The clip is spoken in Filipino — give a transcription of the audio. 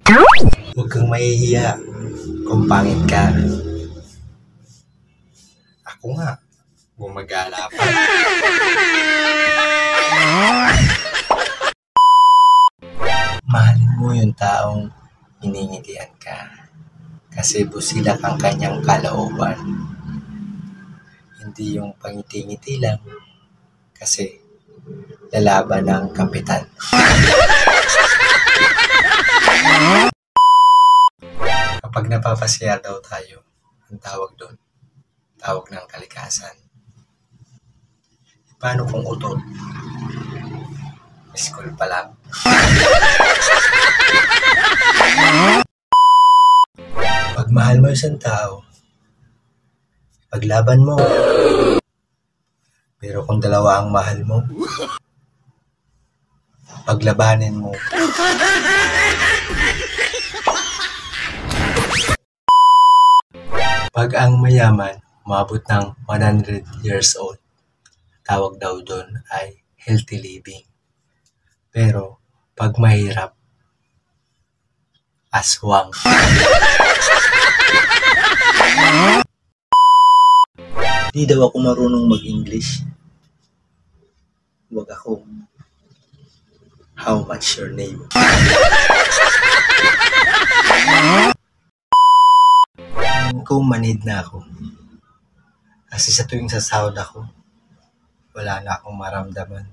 Huwag kang mahihiya kung pangit ka. Ako nga, gumagala pa. Mahalin mo yung taong iningitian ka. Kasi busilak ang kanyang kalooban. Hindi yung pangiti-ngiti lang. Kasi lalaban ng kapitan. Kapag napapasaya daw tayo, ang tawag doon, tawag ng kalikasan. Paano kung utot? School pa lang. Pag mahal mo isang tao, paglaban mo. Pero kung dalawa ang mahal mo, paglabanin mo. Pag ang mayaman, umabot ng 100 years old, tawag daw doon ay healthy living. Pero pag mahirap, aswang. Di daw ako marunong mag-English. Huwag ako. How much your name? Kung manid na ako. Kasi sa tuwing sasahod ako, wala na akong maramdaman.